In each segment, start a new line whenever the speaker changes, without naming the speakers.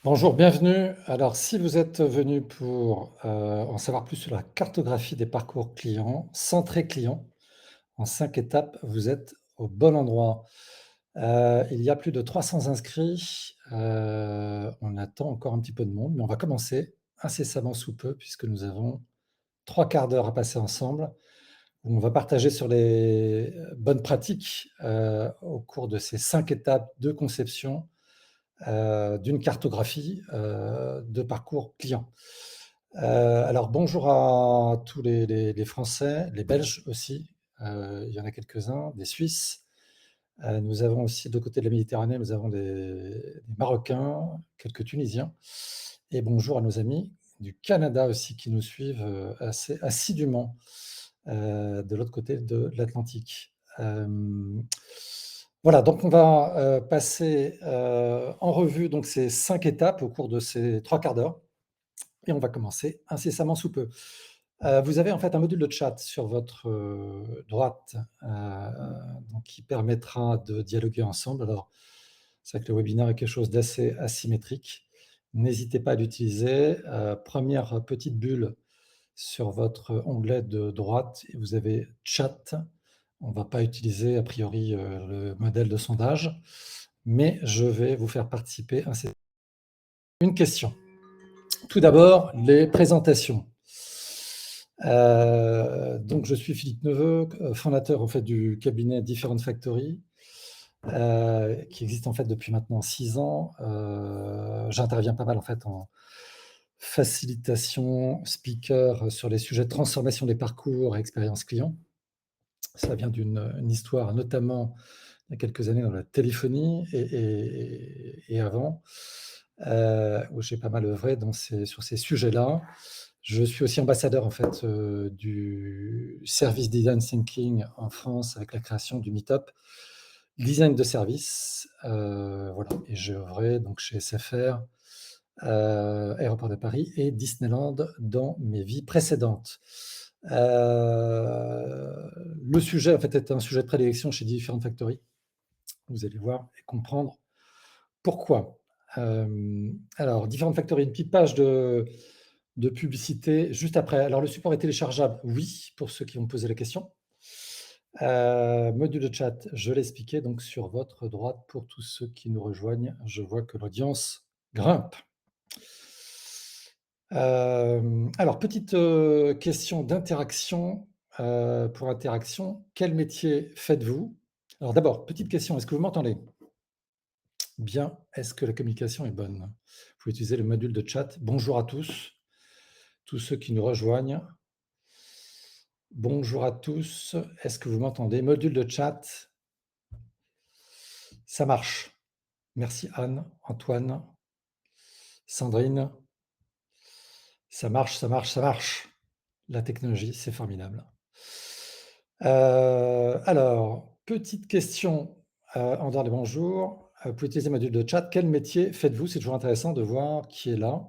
Bonjour, bienvenue. Alors, si vous êtes venu pour en savoir plus sur la cartographie des parcours clients, centré client, en 5 étapes, vous êtes au bon endroit. Il y a plus de 300 inscrits. On attend encore un petit peu de monde, mais on va commencer incessamment sous peu, puisque nous avons 3 quarts d'heure à passer ensemble, où on va partager sur les bonnes pratiques au cours de ces 5 étapes de conception d'une cartographie de parcours client. Alors bonjour à tous les Français, les Belges aussi, il y en a quelques-uns, des Suisses. Nous avons aussi de côté de la Méditerranée, nous avons des Marocains, quelques Tunisiens et bonjour à nos amis du Canada aussi qui nous suivent, assez assidûment, de l'autre côté de l'Atlantique. Voilà, donc on va, passer, en revue donc ces 5 étapes au cours de ces 3 quarts d'heure et on va commencer incessamment sous peu. Vous avez en fait un module de chat sur votre, droite, donc qui permettra de dialoguer ensemble. Alors, c'est vrai que le webinaire est quelque chose d'assez asymétrique. N'hésitez pas à l'utiliser. 1re petite bulle sur votre onglet de droite et vous avez chat. On ne va pas utiliser a priori, le modèle de sondage, mais je vais vous faire participer à une question. Tout d'abord, les présentations. Donc je suis Philippe Neveu, fondateur en fait du cabinet Different Factory, qui existe en fait depuis maintenant 6 ans. J'interviens pas mal en fait en facilitation, speaker sur les sujets de transformation des parcours et expérience client. Ça vient d'une histoire notamment il y a quelques années dans la téléphonie et avant, où j'ai pas mal œuvré sur ces sujets-là. Je suis aussi ambassadeur en fait, du service Design Thinking en France avec la création du meet-up Design de service, voilà et j'ai œuvré donc chez SFR, Aéroports de Paris et Disneyland dans mes vies précédentes. Le sujet en fait est un sujet de prédilection chez Different Factory. Vous allez voir et comprendre pourquoi. Alors Different Factory, une petite page de publicité juste après. Alors le support est téléchargeable, oui, pour ceux qui vont me poser la question. Module de chat, je l'ai expliqué, donc sur votre droite pour tous ceux qui nous rejoignent. Je vois que l'audience grimpe. Alors petite, question d'interaction, pour interaction, quel métier faites-vous? Alors d'abord, petite question, est-ce que vous m'entendez? Bien, est-ce que la communication est bonne? Vous pouvez utiliser le module de chat. Bonjour à tous ceux qui nous rejoignent. Bonjour à tous, est-ce que vous m'entendez? Module de chat. Ça marche. Merci Anne, Antoine, Sandrine. Ça marche, ça marche, ça marche. La technologie, c'est formidable. Alors, petite question, en dehors des bonjours. Vous pouvez utiliser le module de chat. Quel métier faites-vous? C'est toujours intéressant de voir qui est là.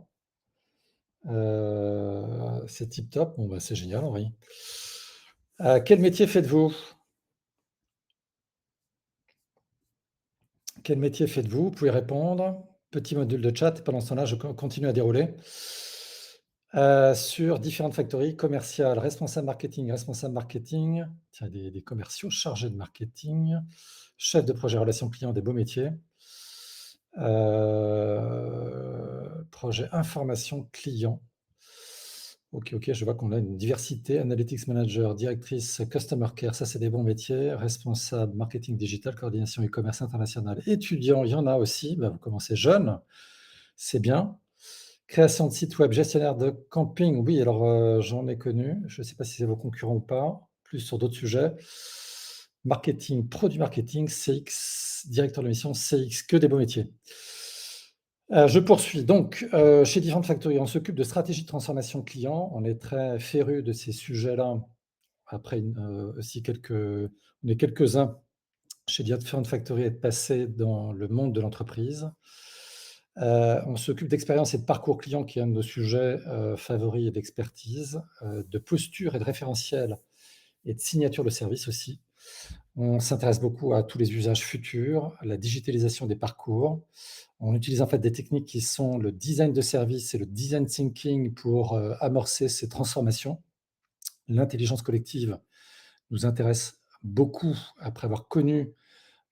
C'est tip top. Bon, bah, c'est génial, Henri. Quel métier faites-vous? Quel métier faites-vous? Vous pouvez répondre. Petit module de chat. Pendant ce temps-là, je continue à dérouler. Sur différentes factories, commerciales, responsable marketing, tiens, des commerciaux chargés de marketing, chef de projet relations clients, des beaux métiers. Projet information client. OK, je vois qu'on a une diversité. Analytics manager, directrice customer care, ça c'est des bons métiers. Responsable marketing digital, coordination e-commerce international. Étudiant, il y en a aussi. Bah, vous commencez jeune, c'est bien. Création de site web, gestionnaire de camping, oui, alors, j'en ai connu. Je ne sais pas si c'est vos concurrents ou pas. Plus sur d'autres sujets. Marketing, produit marketing, CX, directeur de mission, CX, que des beaux métiers. Je poursuis donc, chez Different Factory, on s'occupe de stratégie de transformation client. On est très férus de ces sujets-là. Après aussi on est quelques-uns chez Different Factory à être passés dans le monde de l'entreprise. On s'occupe d'expérience et de parcours client qui est un de nos sujets, favoris et d'expertise, de posture et de référentiel et de signature de service aussi. On s'intéresse beaucoup à tous les usages futurs, à la digitalisation des parcours. On utilise en fait des techniques qui sont le design de service et le design thinking pour, amorcer ces transformations. L'intelligence collective nous intéresse beaucoup après avoir connu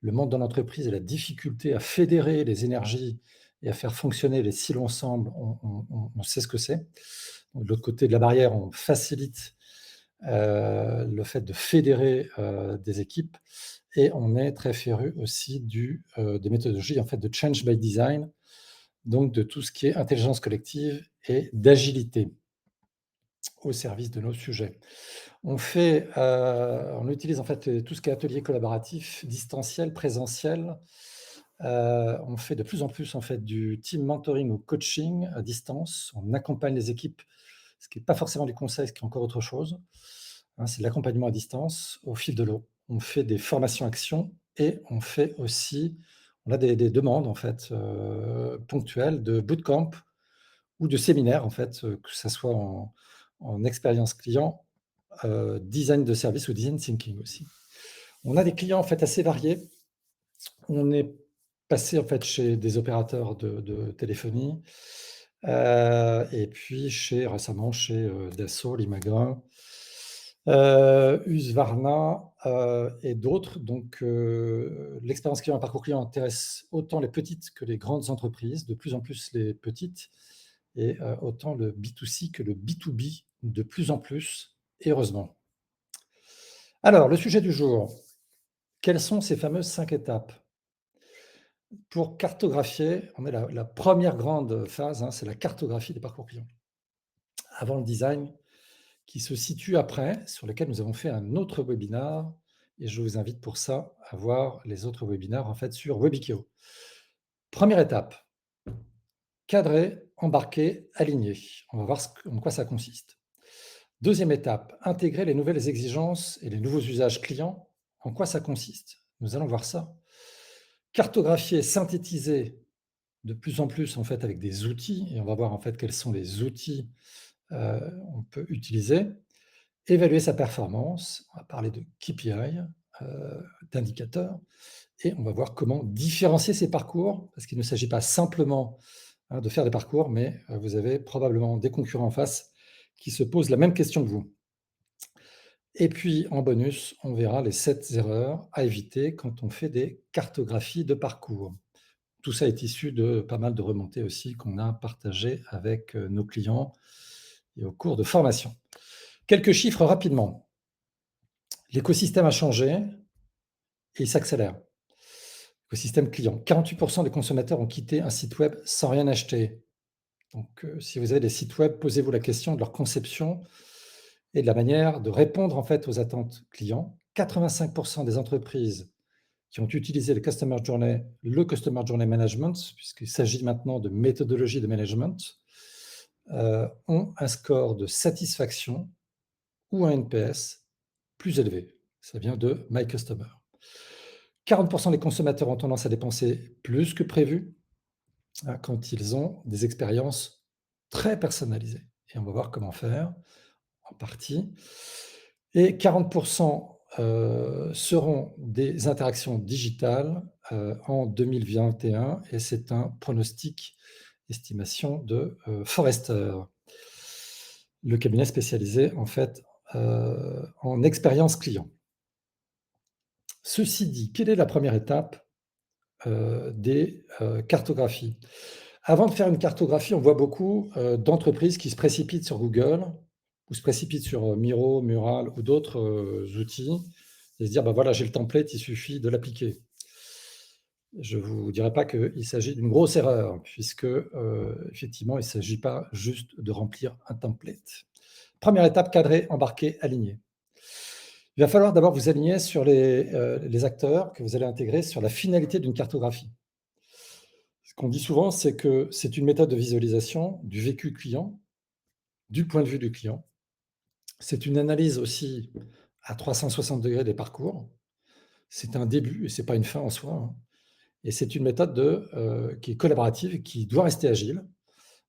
le monde de l'entreprise et la difficulté à fédérer les énergies et à faire fonctionner les silos ensemble, on sait ce que c'est. De l'autre côté de la barrière, on facilite, le fait de fédérer, des équipes et on est très féru aussi des méthodologies en fait de change by design, donc de tout ce qui est intelligence collective et d'agilité au service de nos sujets. On utilise en fait, tout ce qui est atelier collaboratif, distanciel, présentiel. On fait de plus en plus en fait du team mentoring ou coaching à distance. On accompagne les équipes, ce qui est pas forcément du conseil, ce qui est encore autre chose, hein, c'est de l'accompagnement à distance au fil de l'eau. On fait des formations actions et on a des demandes en fait, ponctuelles de bootcamp ou de séminaires en fait, que ça soit en expérience client, design de service ou design thinking aussi. On a des clients en fait assez variés. On est passé en fait chez des opérateurs de téléphonie, et puis récemment chez, Dassault, Limagrain, Husqvarna, et d'autres. Donc, l'expérience client et parcours client intéresse autant les petites que les grandes entreprises, de plus en plus les petites et autant le B2C que le B2B de plus en plus et heureusement. Alors le sujet du jour, quelles sont ces fameuses 5 étapes? Pour cartographier, on est la 1re grande phase, hein, c'est la cartographie des parcours clients. Avant le design, qui se situe après, sur lequel nous avons fait un autre webinar et je vous invite pour ça à voir les autres webinaires en fait sur Webikio. Première étape, cadrer, embarquer, aligner. On va voir en quoi ça consiste. Deuxième étape, intégrer les nouvelles exigences et les nouveaux usages clients. En quoi ça consiste? Nous allons voir ça. Cartographier, synthétiser de plus en plus en fait avec des outils et on va voir en fait quels sont les outils, on peut utiliser. Évaluer sa performance, on va parler de KPI, d'indicateurs et on va voir comment différencier ces parcours parce qu'il ne s'agit pas simplement, hein, de faire des parcours, mais vous avez probablement des concurrents en face qui se posent la même question que vous. Et puis en bonus, on verra les 7 erreurs à éviter quand on fait des cartographies de parcours. Tout ça est issu de pas mal de remontées aussi qu'on a partagées avec, nos clients et au cours de formation. Quelques chiffres rapidement. L'écosystème a changé et il s'accélère. Écosystème client. 48% des consommateurs ont quitté un site web sans rien acheter. Donc, si vous avez des sites web, posez-vous la question de leur conception et de la manière de répondre en fait aux attentes clients. 85% des entreprises qui ont utilisé le Customer Journey Management, puisqu'il s'agit maintenant de méthodologie de management, ont un score de satisfaction ou un NPS plus élevé. Ça vient de My Customer. 40% des consommateurs ont tendance à dépenser plus que prévu, hein, quand ils ont des expériences très personnalisées et on va voir comment faire en partie et 40% seront des interactions digitales, en 2021 et c'est un pronostic, estimation de, Forrester, le cabinet spécialisé en fait, en expérience client. Ceci dit, quelle est la première étape, des, cartographies? Avant de faire une cartographie, on voit beaucoup, d'entreprises qui se précipitent sur Google ou se précipitent sur, Miro, Mural ou d'autres, outils et se dire: «Bah, voilà, j'ai le template, il suffit de l'appliquer». Je vous dirai pas qu'il s'agit d'une grosse erreur puisque, effectivement, il ne s'agit pas juste de remplir un template. Première étape, cadrer, embarquer, aligner. Il va falloir d'abord vous aligner sur les acteurs que vous allez intégrer sur la finalité d'une cartographie. Ce qu'on dit souvent, c'est que c'est une méthode de visualisation du vécu client, du point de vue du client. C'est une analyse aussi à 360° des parcours. C'est un début et c'est pas une fin en soi, hein. Et c'est une méthode qui est collaborative et qui doit rester agile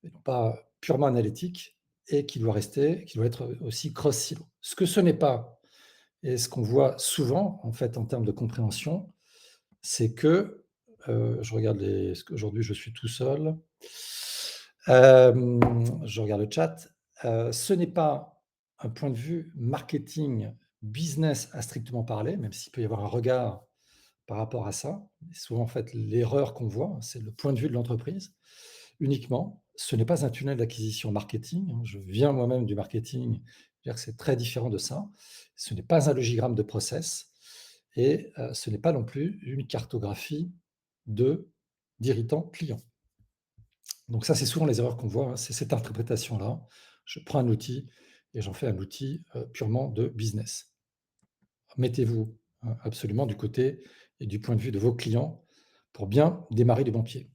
et non pas purement analytique et qui doit être aussi cross silo. Ce que ce n'est pas et ce qu'on voit souvent, en fait, en termes de compréhension, c'est que, je regarde les parce qu'aujourd'hui je suis tout seul. Je regarde le chat. Ce n'est pas un point de vue marketing, business à strictement parler, même s'il peut y avoir un regard par rapport à ça. Souvent, en fait, l'erreur qu'on voit, c'est le point de vue de l'entreprise uniquement. Ce n'est pas un tunnel d'acquisition marketing, hein. Je viens moi-même du marketing, dire que c'est très différent de ça. Ce n'est pas un logigramme de process et ce n'est pas non plus une cartographie de d'irritants clients. Donc ça, c'est souvent les erreurs qu'on voit, hein, c'est cette interprétation-là. Je prends un outil et j'en fais un outil, purement de business. Mettez-vous, absolument du côté et du point de vue de vos clients pour bien démarrer du bon pied.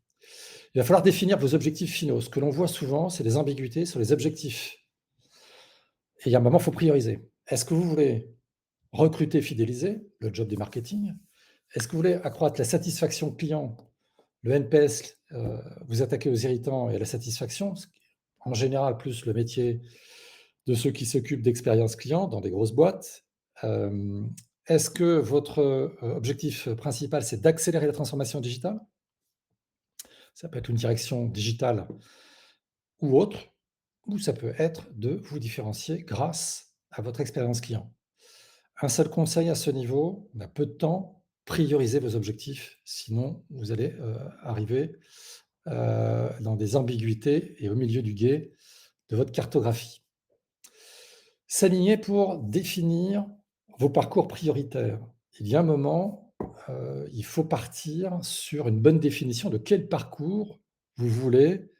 Il va falloir définir vos objectifs finaux. Ce que l'on voit souvent, c'est des ambiguïtés sur les objectifs et il y a un moment, il faut prioriser. Est-ce que vous voulez recruter, fidéliser, le job du marketing? Est-ce que vous voulez accroître la satisfaction client, le NPS, vous attaquez aux irritants et à la satisfaction, ce qui est en général plus le métier de ceux qui s'occupent d'expérience client dans des grosses boîtes. Est-ce que votre, objectif principal, c'est d'accélérer la transformation digitale? Ça peut être une direction digitale ou autre, ou ça peut être de vous différencier grâce à votre expérience client. Un seul conseil à ce niveau, on a peu de temps, priorisez vos objectifs, sinon vous allez, arriver, dans des ambiguïtés et au milieu du gué de votre cartographie. S'aligner pour définir vos parcours prioritaires. Il y a un moment, il faut partir sur une bonne définition de quel parcours vous voulez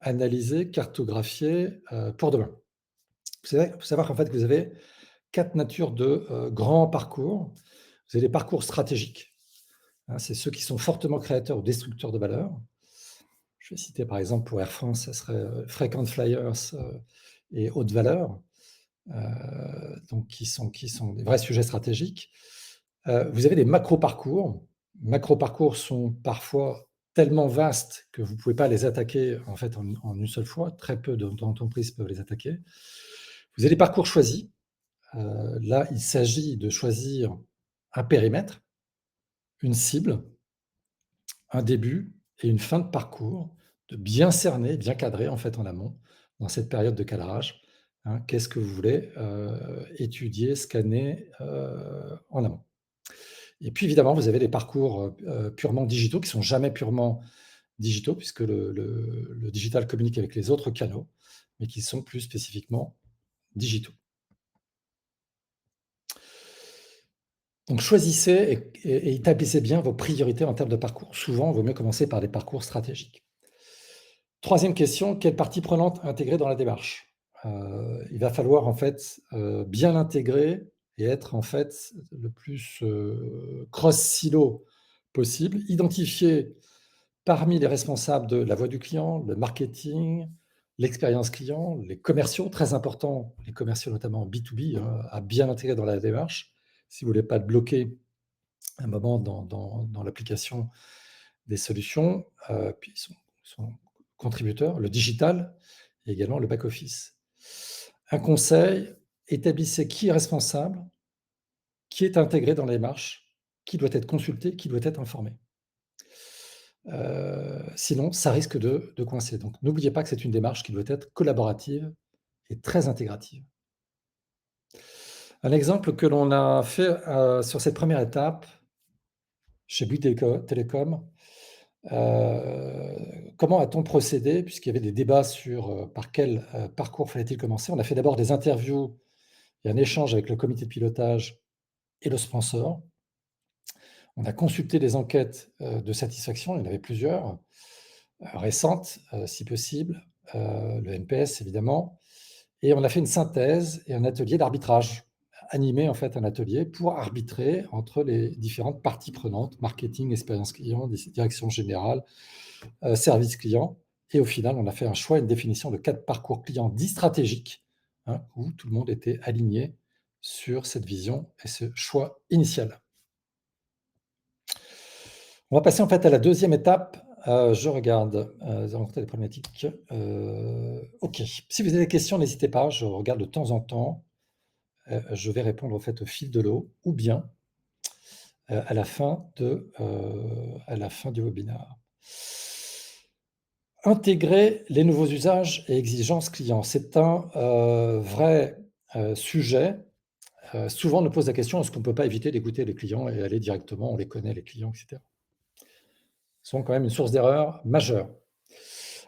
analyser, cartographier, pour demain. Faut savoir qu'en fait, vous avez 4 natures de, grands parcours. Vous avez les parcours stratégiques, hein, c'est ceux qui sont fortement créateurs ou destructeurs de valeur. Je vais citer par exemple pour Air France, ça serait, Frequent Flyers, et haute valeur, donc qui sont des vrais sujets stratégiques. Vous avez des macro-parcours. Macro-parcours sont parfois tellement vastes que vous ne pouvez pas les attaquer en fait en une seule fois. Très peu d'entreprises peuvent les attaquer. Vous avez des parcours choisis. Là, il s'agit de choisir un périmètre, une cible, un début et une fin de parcours, de bien cerner, bien cadrer en fait en amont, dans cette période de cadrage, hein. Qu'est-ce que vous voulez, étudier, scanner, en amont? Et puis évidemment, vous avez des parcours, purement digitaux qui sont jamais purement digitaux puisque le digital communique avec les autres canaux, mais qui sont plus spécifiquement digitaux. Donc choisissez et établissez bien vos priorités en termes de parcours. Souvent, il vaut mieux commencer par des parcours stratégiques. Troisième question, quelle partie prenante intégrer dans la démarche? Il va falloir en fait, bien l'intégrer et être en fait le plus, cross silo possible. Identifier parmi les responsables de la voix du client, le marketing, l'expérience client, les commerciaux, très important, les commerciaux notamment B2B, hein, à bien intégrer dans la démarche, si vous voulez pas être bloqué un moment dans l'application des solutions, puis ils sont contributeurs, le digital et également le back office. Un conseil, établissez qui est responsable, qui est intégré dans la démarche, qui doit être consulté, qui doit être informé. Sinon ça risque de coincer. Donc n'oubliez pas que c'est une démarche qui doit être collaborative et très intégrative. Un exemple que l'on a fait, sur cette première étape chez Bouygues Télécom. Comment a-t-on procédé? Puisqu'il y avait des débats sur, par quel, parcours fallait-il commencer. On a fait d'abord des interviews et un échange avec le comité de pilotage et le sponsor. On a consulté des enquêtes, de satisfaction, il y en avait plusieurs, récentes, si possible, le NPS évidemment, et on a fait une synthèse et un atelier d'arbitrage. Animé en fait un atelier pour arbitrer entre les différentes parties prenantes, marketing, expérience client, direction générale, service client, et au final, on a fait un choix, une définition de 4 parcours clients dits stratégiques, hein, où tout le monde était aligné sur cette vision et ce choix initial. On va passer en fait à la deuxième étape. Je regarde, rencontrer des problématiques. OK. Si vous avez des questions, n'hésitez pas, je regarde de temps en temps. je vais répondre, en fait, au fil de l'eau ou bien, à la fin du webinaire. Intégrer les nouveaux usages et exigences clients, c'est un, vrai, sujet. Souvent on nous pose la question: «Est-ce qu'on ne peut pas éviter d'écouter les clients et aller directement, on les connaît les clients et cetera?» Sont quand même une source d'erreur majeure.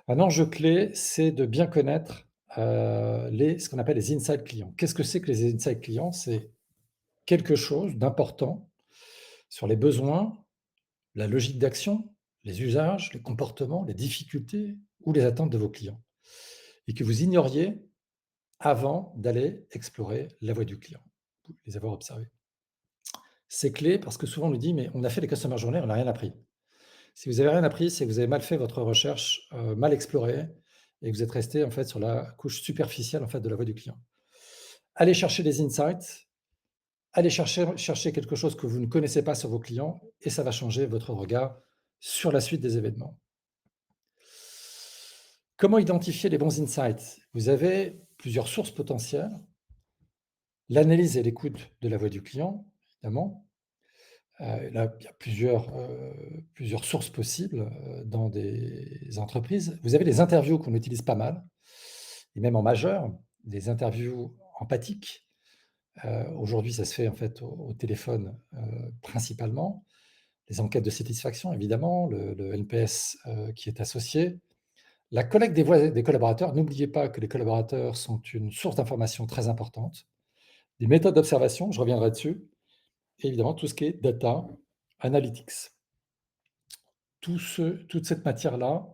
Un enjeu clé, c'est de bien connaître, ce qu'on appelle les insights clients. Qu'est-ce que c'est que les insights clients? C'est quelque chose d'important sur les besoins, la logique d'action, les usages, les comportements, les difficultés ou les attentes de vos clients et que vous ignoriez avant d'aller explorer la voie du client, les avoir observés. C'est clé parce que souvent on nous dit: «Mais on a fait les customer journey, on n'a rien appris». Si vous avez rien appris, c'est que vous avez mal fait votre recherche, mal exploré et que vous êtes resté en fait sur la couche superficielle en fait de la voie du client. Allez chercher des insights, allez chercher quelque chose que vous ne connaissez pas sur vos clients et ça va changer votre regard sur la suite des événements. Comment identifier les bons insights? Vous avez plusieurs sources potentielles. L'analyse et l'écoute de la voix du client, évidemment. Là, il y a plusieurs sources possibles, dans des entreprises. Vous avez les interviews qu'on utilise pas mal et même en majeur, des interviews empathiques. Aujourd'hui, ça se fait en fait au téléphone, principalement. Les enquêtes de satisfaction évidemment, le NPS, qui est associé. La collecte des voix des collaborateurs, n'oubliez pas que les collaborateurs sont une source d'information très importante. Des méthodes d'observation, je reviendrai dessus et évidemment tout ce qui est data analytics. Toute cette matière-là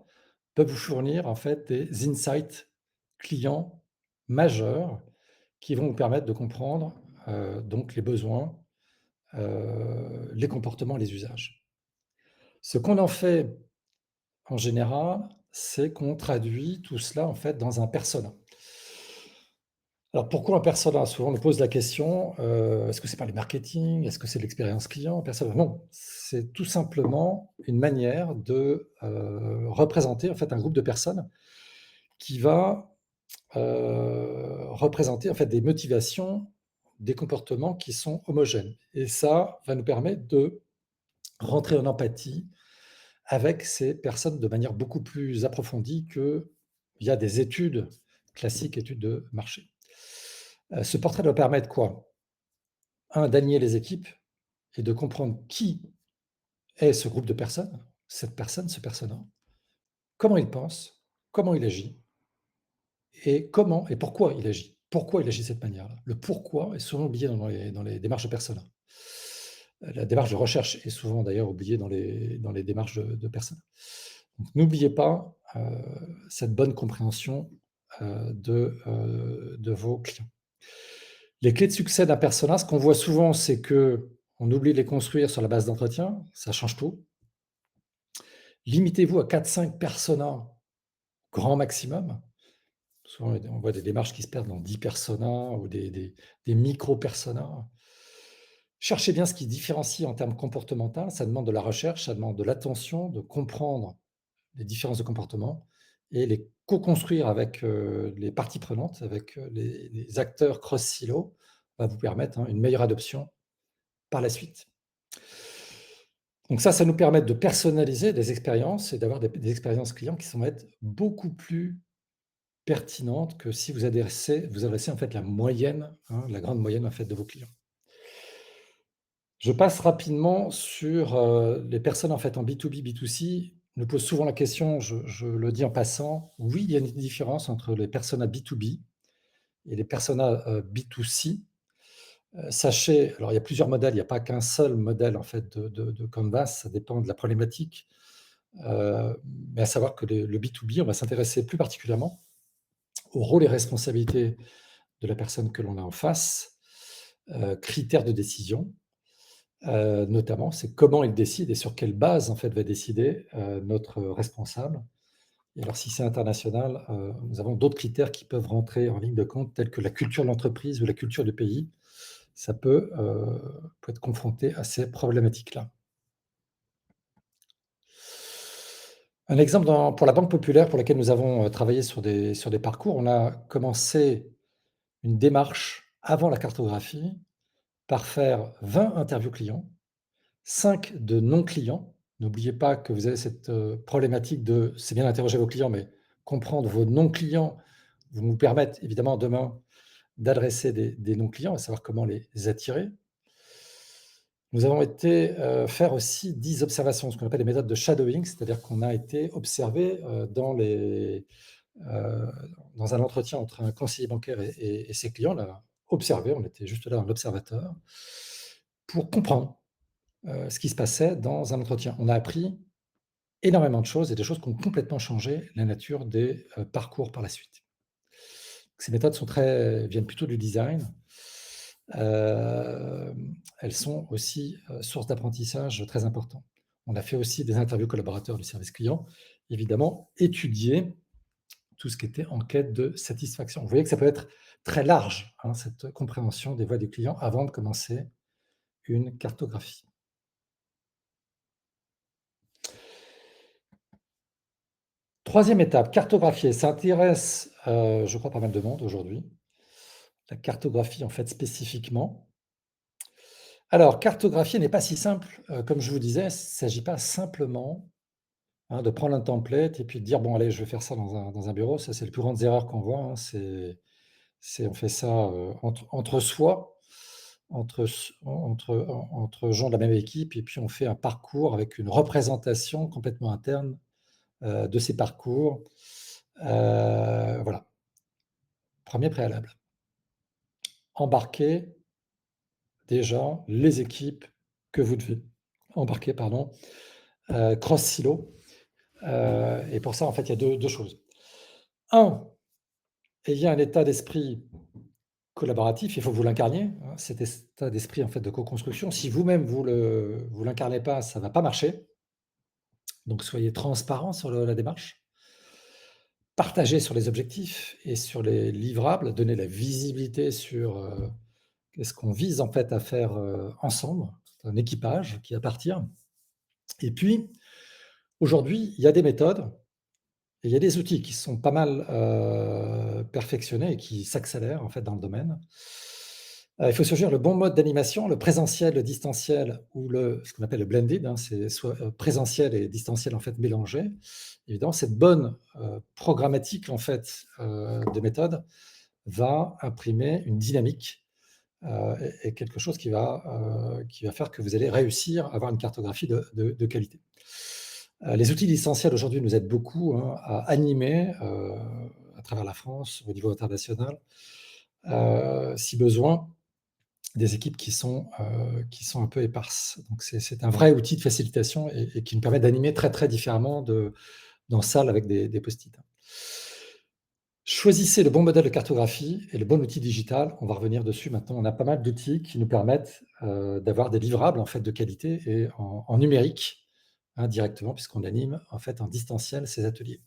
peut vous fournir en fait des insights clients majeurs qui vont vous permettre de comprendre, donc les besoins, les comportements, les usages. Ce qu'on en fait en général, c'est qu'on traduit tout cela en fait dans un persona. Alors pourquoi un persona? Souvent on nous pose la question, est-ce que c'est par le marketing? Est-ce que c'est l'expérience client? Persona? Non, c'est tout simplement une manière de, représenter en fait un groupe de personnes qui va, représenter en fait des motivations, des comportements qui sont homogènes et ça va nous permettre de rentrer en empathie avec ces personnes de manière beaucoup plus approfondie que via des études classiques, études de marché. Ce portrait doit permettre quoi? Un, d'aligner les équipes et de comprendre qui est ce groupe de personnes, cette personne, ce persona, comment il pense, comment il agit et comment et pourquoi il agit. Pourquoi il agit de cette manière-là? Le pourquoi est souvent oublié dans les démarches de persona. La démarche de recherche est souvent d'ailleurs oubliée dans les démarches de persona. Donc n'oubliez pas, cette bonne compréhension, de vos clients. Les clés de succès d'un persona, ce qu'on voit souvent, c'est qu'on oublie de les construire sur la base d'entretien, ça change tout. Limitez-vous à 4-5 personas grand maximum. Souvent, on voit des démarches qui se perdent dans 10 personas ou des micro-personas. Cherchez bien ce qui différencie en termes comportementaux, ça demande de la recherche, ça demande de l'attention, de comprendre les différences de comportement et les co-construire avec, les parties prenantes, avec, les acteurs cross-silo, va vous permettre, hein, une meilleure adoption par la suite. Donc ça nous permet de personnaliser des expériences et d'avoir des expériences clients qui vont être beaucoup plus pertinentes que si vous adressez en fait la moyenne, hein, la grande moyenne en fait de vos clients. Je passe rapidement sur, les personnes en fait en B2B, B2C nous posent souvent la question, je le dis en passant, oui, il y a une différence entre les personas B2B et les personas, B2C. Sachez alors il y a plusieurs modèles, il n'y a pas qu'un seul modèle en fait de Canvas, ça dépend de la problématique. Mais à savoir que le B2B, on va s'intéresser plus particulièrement au rôle et responsabilités de la personne que l'on a en face, critères de décision, notamment, c'est comment il décide et sur quelle base, en fait, va décider, notre responsable. Et alors si c'est international, nous avons d'autres critères qui peuvent rentrer en ligne de compte, tels que la culture de l'entreprise ou la culture du pays. Ça peut être confronté à ces problématiques-là. Un exemple pour la Banque populaire pour laquelle nous avons, travaillé sur des parcours, on a commencé une démarche avant la cartographie par faire 20 interviews clients, 5 de non clients. N'oubliez pas que vous avez cette, problématique de c'est bien d'interroger vos clients, mais comprendre vos non clients vont vous permettre évidemment demain d'adresser des non clients et savoir comment les attirer. Nous avons été, faire aussi 10 observations, ce qu'on appelle les méthodes de shadowing, c'est-à-dire qu'on a été observer, heu, dans un entretien entre un conseiller bancaire et ses clients, on a observé, on était juste là en observateur, pour comprendre, ce qui se passait dans un entretien. On a appris énormément de choses et des choses qui ont complètement changé la nature des, parcours par la suite. Ces méthodes viennent plutôt du design. Elles sont aussi, source d'apprentissage très important. On a fait aussi des interviews collaborateurs du service client, évidemment, étudier tout ce qui était enquête de satisfaction. Vous voyez que ça peut être très large, hein, cette compréhension des voix du client avant de commencer une cartographie. 3e étape, cartographier. Ça intéresse, je crois pas mal de monde aujourd'hui. La cartographie, en fait, spécifiquement. Alors, cartographier n'est pas si simple, comme je vous disais, il ne s'agit pas simplement, hein, de prendre un template et puis de dire: «Bon allez, je vais faire ça dans un bureau». Ça, c'est les plus grandes erreurs qu'on voit, hein. C'est on fait ça, entre soi, entre gens de la même équipe et puis on fait un parcours avec une représentation complètement interne, de ces parcours. Voilà, 1er préalable. Embarquer déjà les équipes que vous devez embarquer, pardon, cross silo, et pour ça, en fait, il y a deux choses. Un, ayez un état d'esprit collaboratif, il faut que vous l'incarniez, hein, cet état d'esprit, en fait, de co-construction. Si vous-même vous l'incarnez pas, ça va pas marcher. Donc soyez transparent sur la démarche. Partagez sur les objectifs et sur les livrables, donnez la visibilité sur, qu'est-ce qu'on vise, en fait, à faire, ensemble. C'est un équipage qui appartient et puis, aujourd'hui, il y a des méthodes et il y a des outils qui sont pas mal, perfectionnés et qui s'accélèrent, en fait, dans le domaine. Il faut choisir le bon mode d'animation, le présentiel, le distanciel ou ce qu'on appelle le blended, hein, c'est soit, présentiel et distanciel, en fait, mélangés. Évidemment, cette bonne, programmatique, en fait, de méthode va imprimer une dynamique, et quelque chose qui va faire que vous allez réussir à avoir une cartographie de qualité. Les outils licenciels aujourd'hui nous aident beaucoup, hein, à animer, à travers la France, au niveau international, si besoin, des équipes qui sont un peu éparses. Donc c'est un vrai outil de facilitation et qui nous permet d'animer très, très différemment dans salle avec des post-it. Choisissez le bon modèle de cartographie et le bon outil digital. On va revenir dessus maintenant. On a pas mal d'outils qui nous permettent, d'avoir des livrables, en fait, de qualité et en numérique, hein, directement puisqu'on anime, en fait, en distanciel ces ateliers.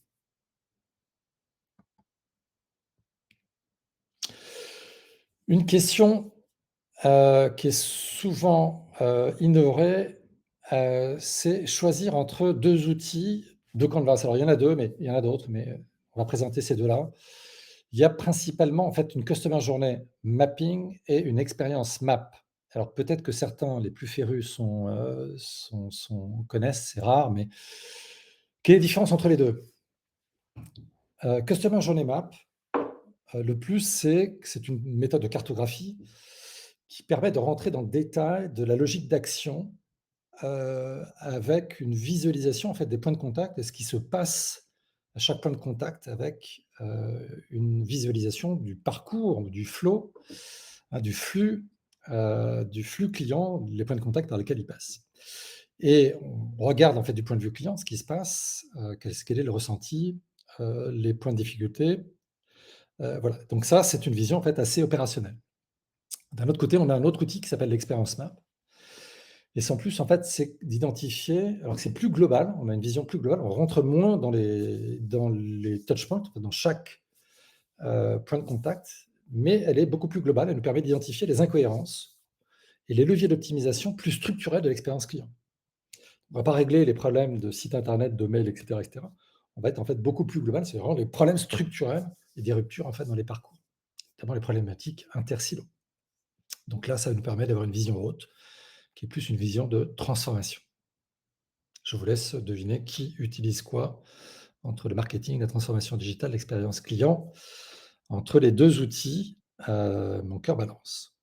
Une question, qui est souvent, ignorée, c'est choisir entre 2 outils de Canvas. Alors il y en a 2, mais il y en a d'autres, mais, on va présenter ces 2 là. Il y a principalement, en fait, une Customer Journey Mapping et une expérience Map. Alors peut-être que certains, les plus férus connaissent, c'est rare, mais quelle est la différence entre les 2? Customer Journey Map, le plus, c'est que c'est une méthode de cartographie qui permet de rentrer dans le détail de la logique d'action, avec une visualisation, en fait, des points de contact et ce qui se passe à chaque point de contact avec, une visualisation du parcours, du flow, hein, du flux client, les points de contact par lesquels il passe et on regarde, en fait, du point de vue client, ce qui se passe, quel est le ressenti, les points de difficulté, voilà. Donc ça, c'est une vision, en fait, assez opérationnelle. D'un autre côté, on a un autre outil qui s'appelle l'expérience map et sans plus, en fait, c'est d'identifier alors que c'est plus global, on a une vision plus globale, on rentre moins dans les touch points, dans chaque, point de contact, mais elle est beaucoup plus globale. Elle nous permet d'identifier les incohérences et les leviers d'optimisation plus structurels de l'expérience client. On va pas régler les problèmes de site internet, de mail, et cetera. On va être, en fait, beaucoup plus global. C'est vraiment les problèmes structurels et des ruptures, en fait, dans les parcours, notamment les problématiques intersilos. Donc là, ça nous permet d'avoir une vision haute, qui est plus une vision de transformation. Je vous laisse deviner qui utilise quoi entre le marketing, la transformation digitale, l'expérience client. Entre les 2 outils, mon cœur balance.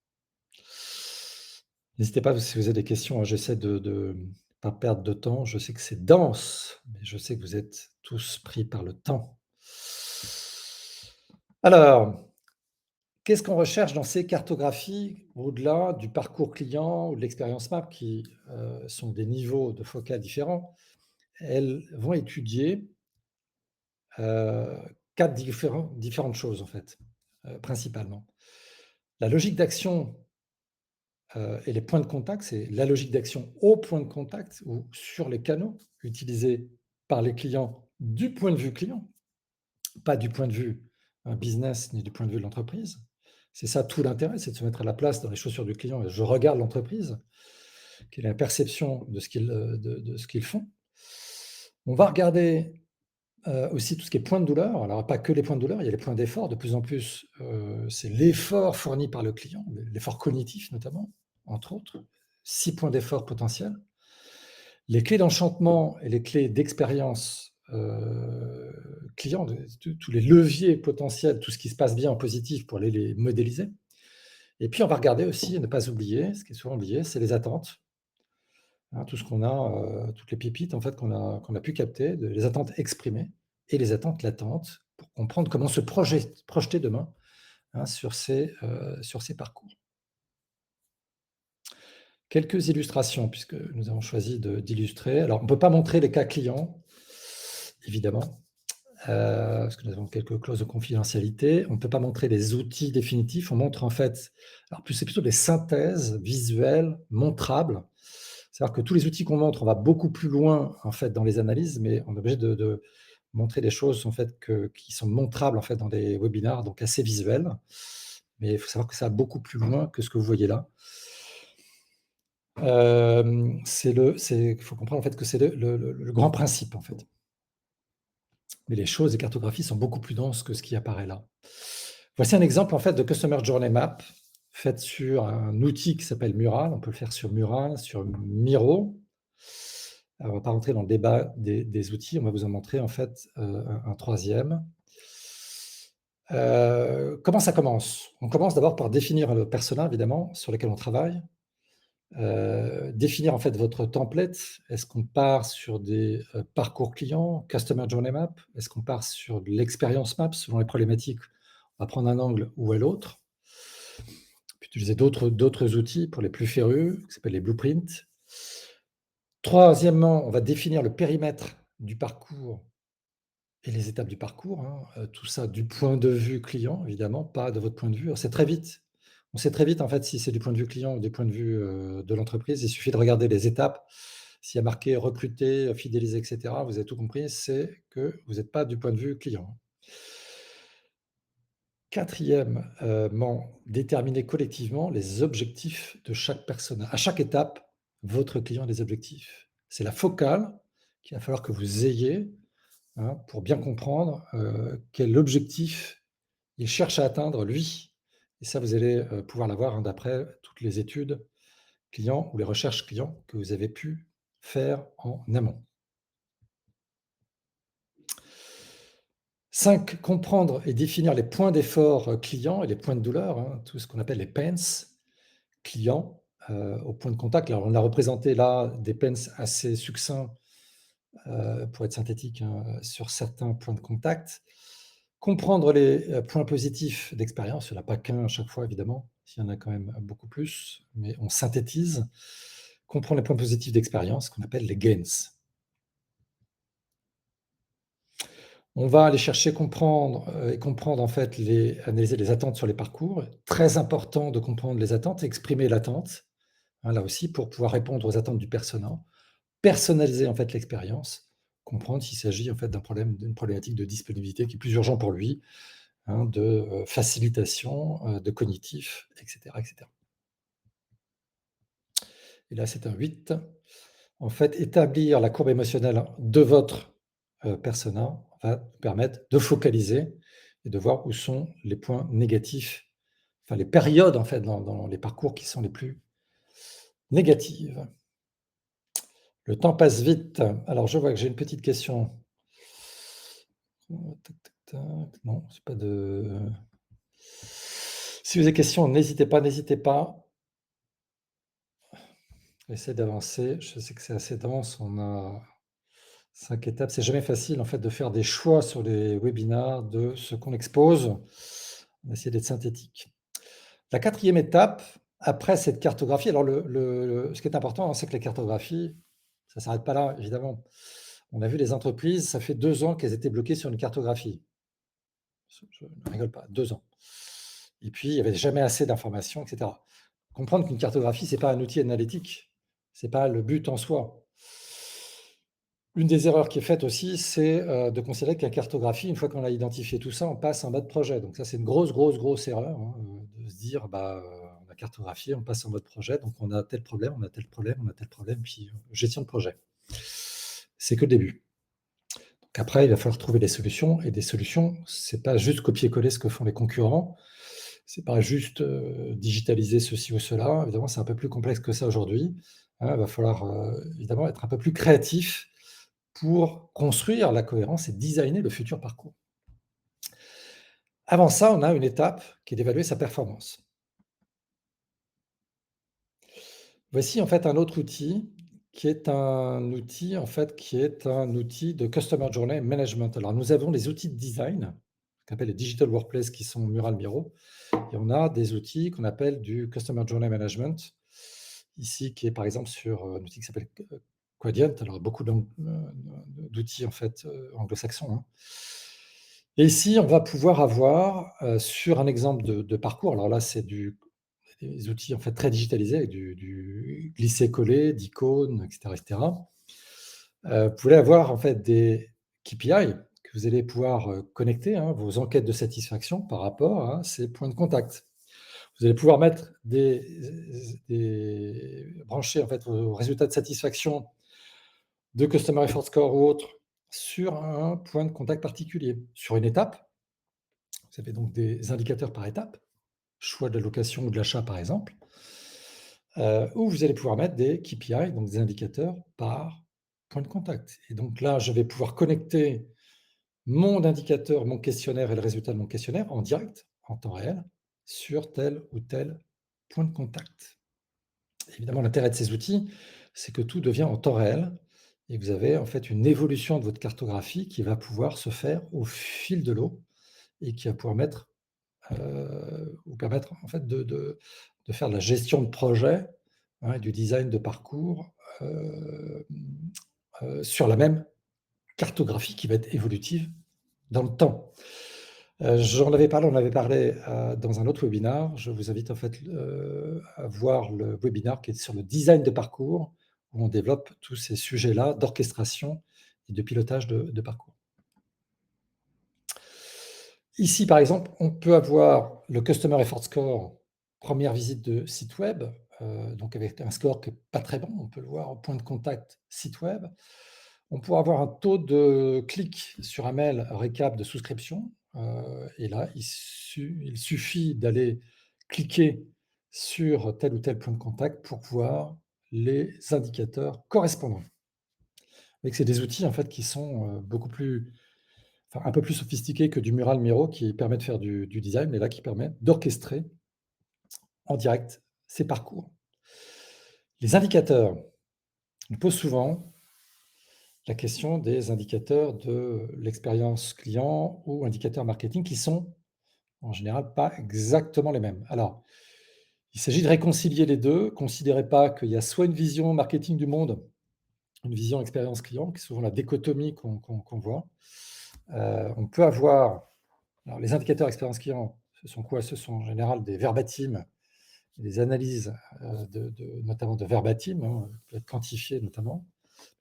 N'hésitez pas si vous avez des questions, hein, j'essaie de pas perdre de temps. Je sais que c'est dense, mais je sais que vous êtes tous pris par le temps. Alors, qu'est-ce qu'on recherche dans ces cartographies, au-delà du parcours client ou de l'expérience map qui, sont des niveaux de FOCA différents? Elles vont étudier, heu, 4 différentes choses en fait, principalement. La logique d'action, et les points de contact, c'est la logique d'action au point de contact ou sur les canaux utilisés par les clients du point de vue client, pas du point de vue, business ni du point de vue de l'entreprise. C'est ça tout l'intérêt, c'est de se mettre à la place dans les chaussures du client et je regarde l'entreprise, quelle est la perception de de ce qu'ils font. On va regarder, aussi tout ce qui est points de douleur. Alors pas que les points de douleur, il y a les points d'effort. De plus en plus, c'est l'effort fourni par le client, l'effort cognitif notamment, entre autres. 6 points d'effort potentiels. Les clés d'enchantement et les clés d'expérience, client, de tous les leviers potentiels, tout ce qui se passe bien en positif pour aller les modéliser. Et puis on va regarder aussi, et ne pas oublier, ce qui est souvent oublié, c'est les attentes. Hein, tout ce qu'on a, toutes les pépites en fait qu'on a pu capter, de les attentes exprimées et les attentes latentes pour comprendre comment se projeter demain, hein, sur ces parcours. Quelques illustrations puisque nous avons choisi de d'illustrer. Alors on ne peut pas montrer les cas clients, évidemment, parce que nous avons quelques clauses de confidentialité. On ne peut pas montrer les outils définitifs. On montre en fait, alors plus c'est plutôt des synthèses visuelles montrables. C'est-à-dire que tous les outils qu'on montre, on va beaucoup plus loin en fait dans les analyses, mais on est obligé de montrer des choses en fait qui sont montrables en fait dans des webinars, donc assez visuels. Mais il faut savoir que ça va beaucoup plus loin que ce que vous voyez là. Il faut comprendre en fait que c'est le grand principe en fait. Mais les choses, les cartographies sont beaucoup plus denses que ce qui apparaît là. Voici un exemple en fait de Customer Journey Map faite sur un outil qui s'appelle Mural. On peut le faire sur Mural, sur Miro. Alors, on va pas rentrer dans le débat des outils, on va vous en montrer en fait, un 3e. Comment ça commence? On commence d'abord par définir le persona évidemment sur lequel on travaille. Définir en fait votre template. Est-ce qu'on part sur des, parcours clients, customer journey map? Est-ce qu'on part sur de l'expérience map selon les problématiques? On va prendre un angle ou à l'autre. Puis utiliser d'autres outils pour les plus férus, qui s'appellent les blueprints. Troisièmement, on va définir le périmètre du parcours et les étapes du parcours, hein, tout ça du point de vue client évidemment, pas de votre point de vue. On sait très vite en fait si c'est du point de vue client ou du point de vue, de l'entreprise. Il suffit de regarder les étapes. S'il y a marqué recruter, fidéliser et cetera, vous avez tout compris, c'est que vous êtes pas du point de vue client. 4°, déterminer collectivement les objectifs de chaque personne. À chaque étape, votre client a des objectifs. C'est la focale qu'il va falloir que vous ayez, hein, pour bien comprendre, quel objectif il cherche à atteindre lui. Et ça, vous allez, pouvoir l'avoir, hein, d'après toutes les études clients ou les recherches clients que vous avez pu faire en amont. 5, comprendre et définir les points d'effort, clients et les points de douleur, hein, tout ce qu'on appelle les pains clients, au point de contact. Alors on a représenté là des pains assez succincts, pour être synthétique, hein, sur certains points de contact. Comprendre les, points positifs d'expérience, il n'y en a pas qu'un à chaque fois évidemment, il y en a quand même beaucoup plus, mais on synthétise. Comprendre les points positifs d'expérience qu'on appelle les gains. On va aller chercher comprendre, et comprendre en fait analyser les attentes sur les parcours. Très important de comprendre les attentes, exprimer l'attente, hein, là aussi pour pouvoir répondre aux attentes du persona. Personnaliser en fait l'expérience, comprendre s'il s'agit en fait d'une problématique de disponibilité qui est plus urgent pour lui, hein, de, facilitation, de cognitif et cetera et cetera. Et là, c'est un 8. En fait, établir la courbe émotionnelle de votre, persona va permettre de focaliser et de voir où sont les points négatifs enfin les périodes en fait dans les parcours qui sont les plus négatives. Le temps passe vite. Alors je vois que j'ai une petite question. Tac, tac, tac. Non, j'ai pas de si vous avez des questions, n'hésitez pas. J'essaie d'avancer. Je sais que c'est assez dense, on a 5 étapes. C'est jamais facile en fait de faire des choix sur les webinars de ce qu'on expose. On va essayer d'être synthétique. La quatrième étape, après cette cartographie, alors ce qui est important, hein, c'est que la cartographie, ça ne s'arrête pas là, évidemment. On a vu les entreprises, ça fait 2 ans qu'elles étaient bloquées sur une cartographie. Je ne rigole pas, 2 ans. Et puis, il n'y avait jamais assez d'informations, et cetera. Comprendre qu'une cartographie, ce n'est pas un outil analytique, ce n'est pas le but en soi. Une des erreurs qui est faite aussi, c'est, de considérer que la cartographie, une fois qu'on a identifié tout ça, on passe en mode projet. Donc ça, c'est une grosse, grosse, grosse erreur, hein, de se dire: «Bah, on a cartographié, on passe en mode projet, donc on a tel problème, on a tel problème, on a tel problème, puis, gestion de projet». C'est que le début. Donc après, il va falloir trouver des solutions et des solutions, c'est pas juste copier-coller ce que font les concurrents, c'est pas juste, digitaliser ceci ou cela. Évidemment, c'est un peu plus complexe que ça aujourd'hui, hein. Il va falloir, évidemment être un peu plus créatif pour construire la cohérence et designer le futur parcours. Avant ça, on a une étape qui est d'évaluer sa performance. Voici en fait un autre outil qui est un outil de Customer Journey Management. Alors nous avons des outils de design, qu'on appelle les Digital Workplace qui sont Mural Miro, et on a des outils qu'on appelle du Customer Journey Management, ici qui est par exemple sur, un outil qui s'appelle Quadient. Alors beaucoup d'outils en fait, anglo-saxons, hein. Et ici, on va pouvoir avoir, sur un exemple de parcours, alors là, c'est des outils en fait très digitalisés avec du glisser-coller, d'icônes, et cetera. Vous pouvez avoir en fait des KPI que vous allez pouvoir, connecter, hein, vos enquêtes de satisfaction par rapport à ces points de contact. Vous allez pouvoir mettre brancher en fait vos résultats de satisfaction de Customer Effort Score ou autre sur un point de contact particulier, sur une étape. Vous avez donc des indicateurs par étape, choix de la location ou de l'achat par exemple, où vous allez pouvoir mettre des KPI, donc des indicateurs par point de contact. Et donc là, je vais pouvoir connecter mon indicateur, mon questionnaire et le résultat de mon questionnaire en direct, en temps réel, sur tel ou tel point de contact. Évidemment, l'intérêt de ces outils, c'est que tout devient en temps réel et vous avez en fait une évolution de votre cartographie qui va pouvoir se faire au fil de l'eau et qui va pouvoir vous permettre en fait de faire de la gestion de projet, hein, et du design de parcours, hem, sur la même cartographie qui va être évolutive dans le temps. On avait parlé, dans un autre webinar. Je vous invite en fait, à voir le webinar qui est sur le design de parcours, où on développe tous ces sujets-là d'orchestration et de pilotage de parcours. Ici, par exemple, on peut avoir le Customer Effort Score, première visite de site web, donc avec un score qui est pas très bon, on peut le voir au point de contact site web. On pourra avoir un taux de clic sur un mail récap de souscription, et là, il suffit d'aller cliquer sur tel ou tel point de contact pour voir les indicateurs correspondants. Et que c'est des outils en fait qui sont, beaucoup plus enfin, un peu plus sophistiqué que du Mural Miro qui permet de faire du design, mais là qui permet d'orchestrer en direct ces parcours. Les indicateurs, on pose souvent la question des indicateurs de l'expérience client ou indicateurs marketing qui sont en général pas exactement les mêmes. Alors, il s'agit de réconcilier les 2. Considérez pas qu'il y a soit une vision marketing du monde, une vision expérience client, qui est souvent la dichotomie qu'on voit. On peut avoir Alors, les indicateurs expérience client, ce sont quoi? Ce sont en général des verbatim, des analyses, notamment de verbatim, hein, qui peut être quantifiées notamment,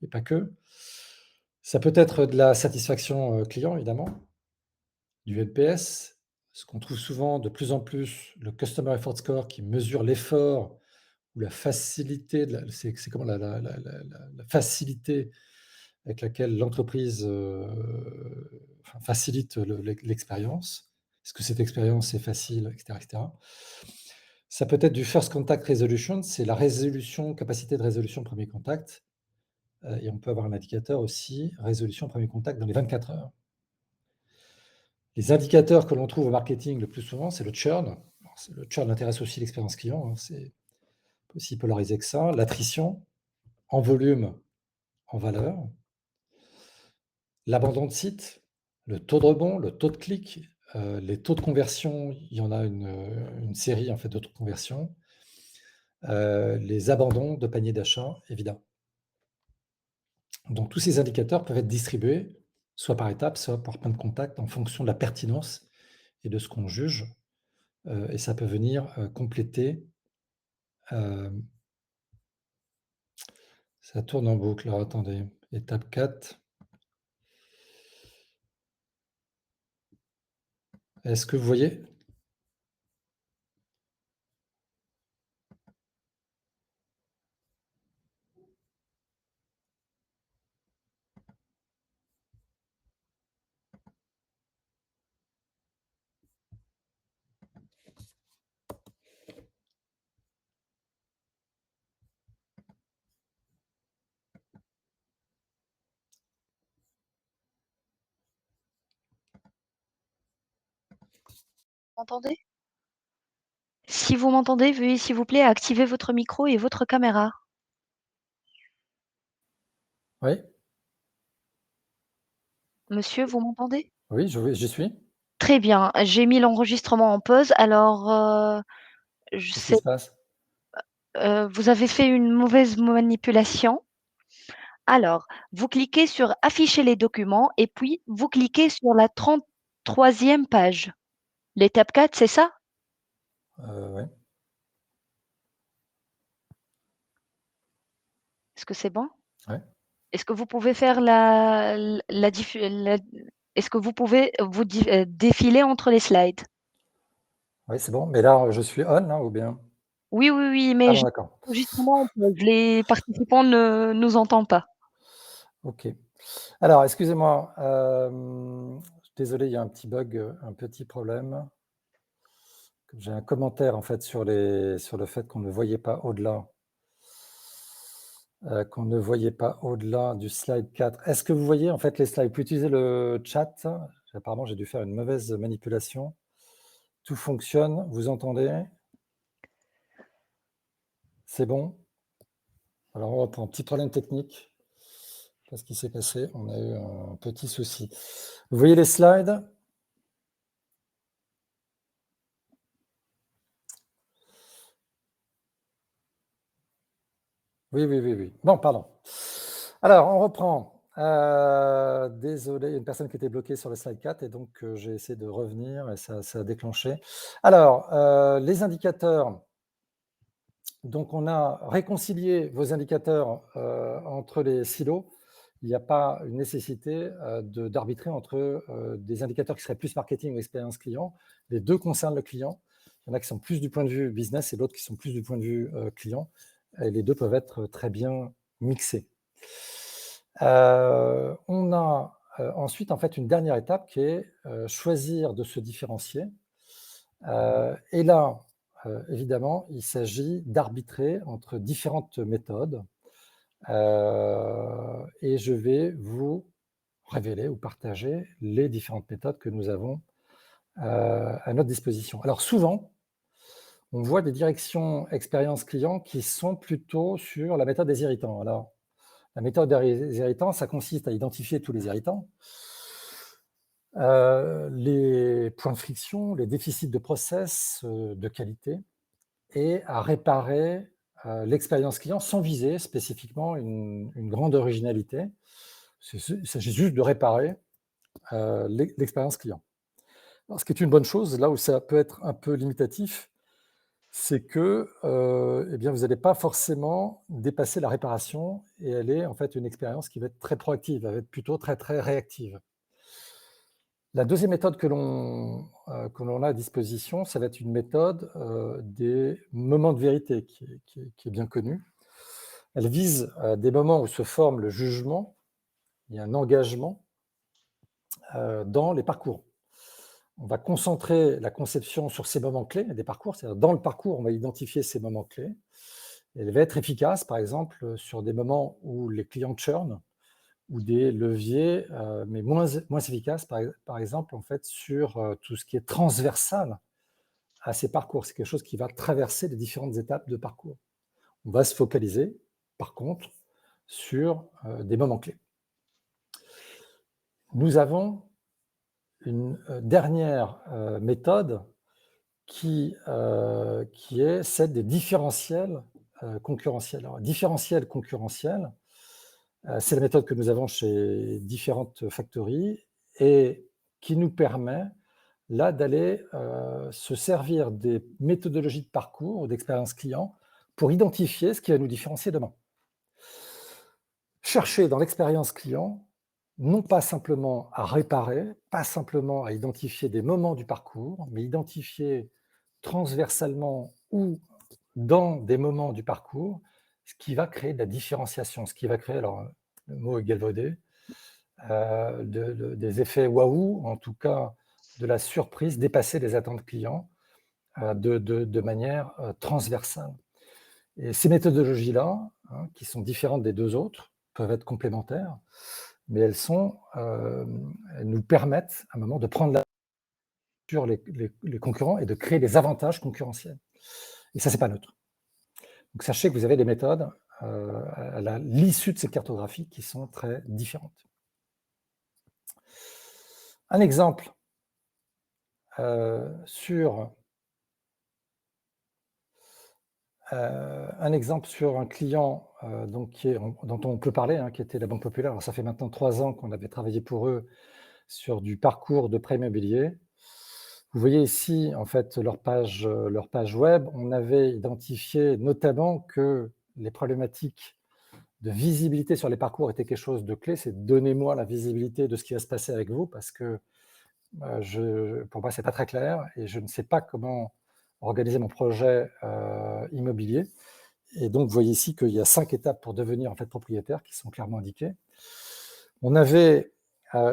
mais pas que. Ça peut être de la satisfaction, client évidemment, du NPS, ce qu'on trouve souvent de plus en plus, le Customer Effort Score qui mesure l'effort ou la facilité de la c'est comment la facilité avec laquelle l'entreprise, enfin facilite l'expérience. Est-ce que cette expérience est facile, et cetera, et cetera. Ça peut être du first contact resolution, c'est la résolution capacité de résolution premier contact, et on peut avoir un indicateur aussi, résolution premier contact dans les 24 heures. Les indicateurs que l'on trouve au marketing le plus souvent, c'est le churn. Alors le churn intéresse aussi l'expérience client, hein, c'est aussi polarisé que ça. L'attrition, en volume, en valeur. L'abandon de site, le taux de rebond, le taux de clic, les taux de conversion, il y en a une série en fait de taux de conversion. Les abandons de panier d'achat, évidemment. Donc tous ces indicateurs peuvent être distribués, soit par étapes, soit par point de contact, en fonction de la pertinence et de ce qu'on juge. Et ça peut venir compléter. Ça tourne en boucle. Alors attendez, étape 4. Est-ce que vous voyez?
M'entendez? Si vous m'entendez, veuillez s'il vous plaît activer votre micro et votre caméra.
Oui?
Monsieur, vous m'entendez?
Oui, j'y suis.
Très bien, j'ai mis l'enregistrement en pause. Alors, je
Qu'est-ce qui
sais,
se passe?
vous avez fait une mauvaise manipulation. Alors, vous cliquez sur afficher les documents et puis vous cliquez sur la 33e page. L'étape 4, c'est ça?
Ouais.
Est-ce que c'est bon?
Ouais.
Est-ce que vous pouvez faire la est-ce que vous pouvez vous défiler entre les slides?
Oui, c'est bon. Mais là, je suis on, là, ou bien?
Oui, oui, oui,
Ah
mais
bon,
j'ai
d'accord.
l'enregistrement en pause. Les participants ne nous entendent pas.
OK. Alors, excusez-moi, désolé, il y a un petit bug, un petit problème. J'ai un commentaire, en fait, sur le fait qu'on ne voyait pas au-delà, du slide 4. Est-ce que vous voyez, en fait, les slides? Vous pouvez utiliser le chat. Apparemment, j'ai dû faire une mauvaise manipulation. Tout fonctionne, vous entendez? C'est bon? Alors, on reprend. Petit problème technique. Qu'est-ce qui s'est passé? On a eu un petit souci. Vous voyez les slides? Oui, oui, oui, oui. Bon, pardon. Alors, on reprend. Désolé, il y a une personne qui était bloquée sur le slide 4 et donc j'ai essayé de revenir et ça a déclenché. Alors, les indicateurs. Donc, on a réconcilié vos indicateurs entre les silos. Il n'y a pas une nécessité d'arbitrer entre des indicateurs qui seraient plus marketing ou expérience client. Les deux concernent le client. Il y en a qui sont plus du point de vue business et d'autres qui sont plus du point de vue client. Et les deux peuvent être très bien mixés. On a ensuite en fait une dernière étape qui est choisir de se différencier. Et là, évidemment, il s'agit d'arbitrer entre différentes méthodes. Et je vais vous révéler ou partager les différentes méthodes que nous avons à notre disposition. Alors souvent, on voit des directions expérience client qui sont plutôt sur la méthode des irritants. Alors, la méthode des irritants, ça consiste à identifier tous les irritants, les points de friction, les déficits de process, de qualité, et à réparer l'expérience client sans viser spécifiquement une grande originalité. Il s'agit juste de réparer l'expérience client. Alors, ce qui est une bonne chose, là où ça peut être un peu limitatif, c'est que eh bien, vous n'allez pas forcément dépasser la réparation et elle est en fait une expérience qui va être très proactive, elle va être plutôt très, très réactive. La deuxième méthode que l'on a à disposition, ça va être une méthode des moments de vérité qui est bien connue. Elle vise des moments où se forme le jugement, il y a un engagement dans les parcours. On va concentrer la conception sur ces moments clés des parcours, c'est-à-dire dans le parcours, on va identifier ces moments clés. Et elle va être efficace, par exemple, sur des moments où les clients churn ou des leviers, mais moins efficaces, par exemple, en fait, sur tout ce qui est transversal à ces parcours. C'est quelque chose qui va traverser les différentes étapes de parcours. On va se focaliser, par contre, sur des moments clés. Nous avons une dernière méthode qui est celle des différentiels concurrentiels. Alors, différentiel concurrentiel, c'est la méthode que nous avons chez différentes factories et qui nous permet là d'aller se servir des méthodologies de parcours ou d'expérience client pour identifier ce qui va nous différencier demain. Chercher dans l'expérience client, non pas simplement à réparer, pas simplement à identifier des moments du parcours, mais identifier transversalement ou dans des moments du parcours, ce qui va créer de la différenciation, ce qui va créer, alors le mot est galvaudé, des effets waouh, en tout cas de la surprise, dépasser les attentes clients de manière transversale. Et ces méthodologies-là, hein, qui sont différentes des deux autres, peuvent être complémentaires, mais elles nous permettent à un moment de prendre la sur les concurrents et de créer des avantages concurrentiels. Et ça, c'est pas neutre. Donc sachez que vous avez des méthodes à l'issue de ces cartographies qui sont très différentes. Un exemple sur un client donc dont on peut parler, hein, qui était la Banque Populaire. Alors ça fait maintenant 3 ans qu'on avait travaillé pour eux sur du parcours de prêt immobilier. Vous voyez ici, en fait, leur page web. On avait identifié notamment que les problématiques de visibilité sur les parcours étaient quelque chose de clé. C'est: donnez-moi la visibilité de ce qui va se passer avec vous, parce que pour moi, c'est pas très clair et je ne sais pas comment organiser mon projet immobilier. Et donc, vous voyez ici qu'il y a 5 étapes pour devenir en fait propriétaire qui sont clairement indiquées. On avait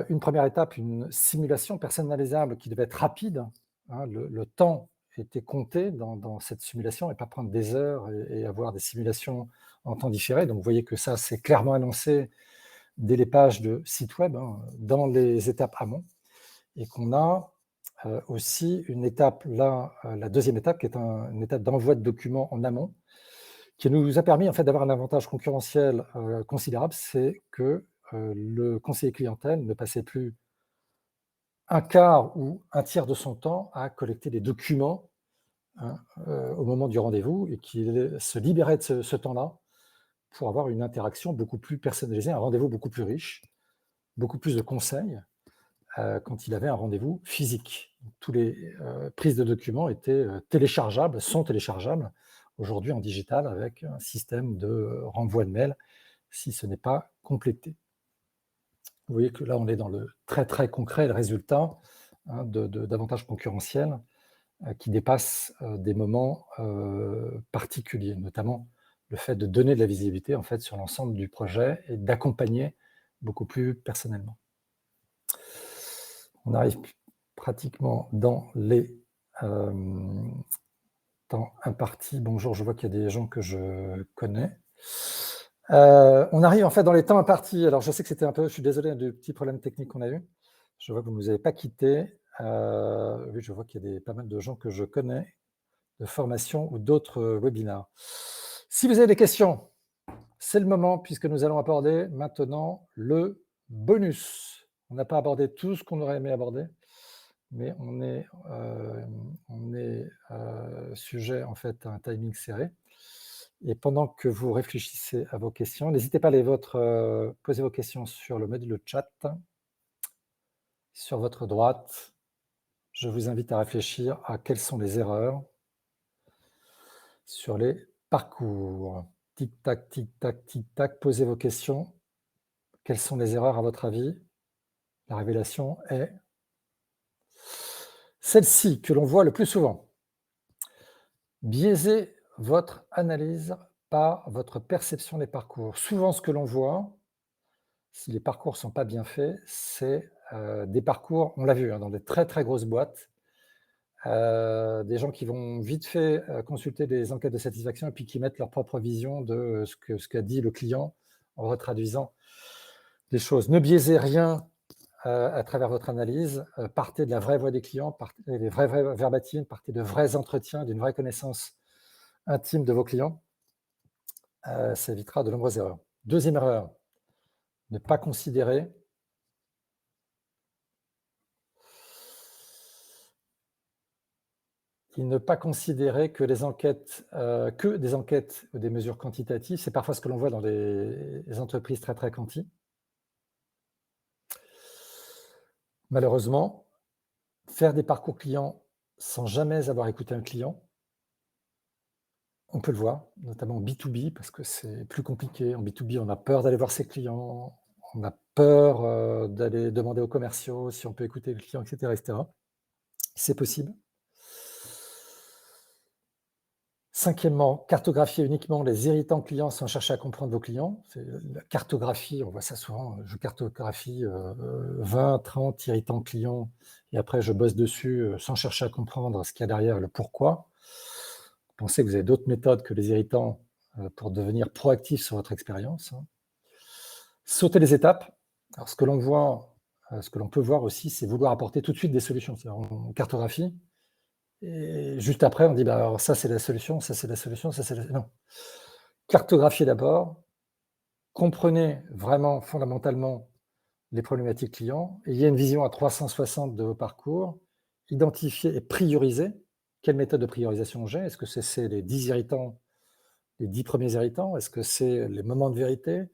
une première étape, une simulation personnalisable qui devait être rapide, hein, le temps était compté dans cette simulation et pas prendre des heures et avoir des simulations en temps différé. Donc, vous voyez que ça, c'est clairement annoncé dès les pages de site web, hein, dans les étapes amont, et qu'on a aussi une étape, là, la deuxième étape, qui est une étape d'envoi de documents en amont, qui nous a permis en fait d'avoir un avantage concurrentiel considérable, c'est que le conseiller clientèle ne passait plus un quart ou un tiers de son temps à collecter des documents, hein, au moment du rendez-vous, et qu'il se libérait de ce temps-là pour avoir une interaction beaucoup plus personnalisée, un rendez-vous beaucoup plus riche, beaucoup plus de conseils quand il avait un rendez-vous physique. Toutes les prises de documents étaient téléchargeables, sont téléchargeables aujourd'hui en digital avec un système de renvoi de mail si ce n'est pas complété. Vous voyez que là, on est dans le très, très concret, le résultat, hein, d'avantages concurrentiels qui dépassent des moments particuliers, notamment le fait de donner de la visibilité en fait, sur l'ensemble du projet et d'accompagner beaucoup plus personnellement. On arrive pratiquement dans les temps impartis. Bonjour, je vois qu'il y a des gens que je connais. On arrive en fait dans les temps impartis. Alors je sais que c'était un peu, je suis désolé du petit problème technique qu'on a eu. Je vois que vous ne nous avez pas quittés. Oui, je vois qu'il y a pas mal de gens que je connais, de formation ou d'autres webinars. Si vous avez des questions, c'est le moment, puisque nous allons aborder maintenant le bonus. On n'a pas abordé tout ce qu'on aurait aimé aborder, mais on est sujet en fait à un timing serré. Et pendant que vous réfléchissez à vos questions, n'hésitez pas à poser vos questions sur le module chat, sur votre droite. Je vous invite à réfléchir à quelles sont les erreurs sur les parcours. Tic-tac, tic-tac, tic-tac, posez vos questions. Quelles sont les erreurs à votre avis? La révélation est celle-ci que l'on voit le plus souvent. Biaiser votre analyse par votre perception des parcours. Souvent, ce que l'on voit, si les parcours ne sont pas bien faits, c'est des parcours, on l'a vu, hein, dans des très, très grosses boîtes, des gens qui vont vite fait consulter des enquêtes de satisfaction et puis qui mettent leur propre vision de ce qu'a dit le client en retraduisant des choses. Ne biaisez rien à travers votre analyse. Partez de la vraie voix des clients, partez des vrais verbatims, partez de vrais entretiens, d'une vraie connaissance intime de vos clients. Ça évitera de nombreuses erreurs. Deuxième erreur, ne pas considérer que les enquêtes, que des enquêtes ou des mesures quantitatives. C'est parfois ce que l'on voit dans les entreprises très, très quanti. Malheureusement, faire des parcours clients sans jamais avoir écouté un client, on peut le voir, notamment en B2B, parce que c'est plus compliqué. En B2B, on a peur d'aller voir ses clients, on a peur d'aller demander aux commerciaux si on peut écouter le client, etc., etc. C'est possible. Cinquièmement, cartographier uniquement les irritants clients sans chercher à comprendre vos clients. C'est la cartographie, on voit ça souvent, je cartographie 20, 30 irritants clients et après je bosse dessus sans chercher à comprendre ce qu'il y a derrière, le pourquoi. Pensez que vous avez d'autres méthodes que les irritants pour devenir proactif sur votre expérience. Sauter les étapes. Alors ce que l'on voit, ce que l'on peut voir aussi, c'est vouloir apporter tout de suite des solutions. On cartographie, et juste après, on dit, bah, alors ça, c'est la solution, ça, c'est la solution, ça, c'est la... Non. Cartographiez d'abord, comprenez vraiment fondamentalement les problématiques clients, ayez une vision à 360 de vos parcours, identifiez et priorisez. Quelle méthode de priorisation j'ai? Est-ce que c'est les 10 irritants, les 10 premiers irritants? Est-ce que c'est les moments de vérité?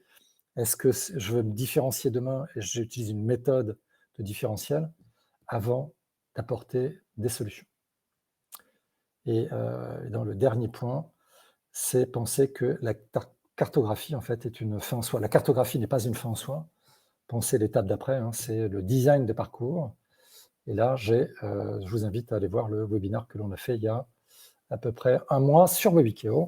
Est-ce que je veux me différencier demain et j'utilise une méthode de différentiel avant d'apporter des solutions? Et dans le dernier point, c'est penser que la cartographie, en fait, est une fin en soi. La cartographie n'est pas une fin en soi. Pensez l'étape d'après, hein, c'est le design de parcours. Et là, je vous invite à aller voir le webinaire que l'on a fait il y a à peu près un mois sur Webikeo,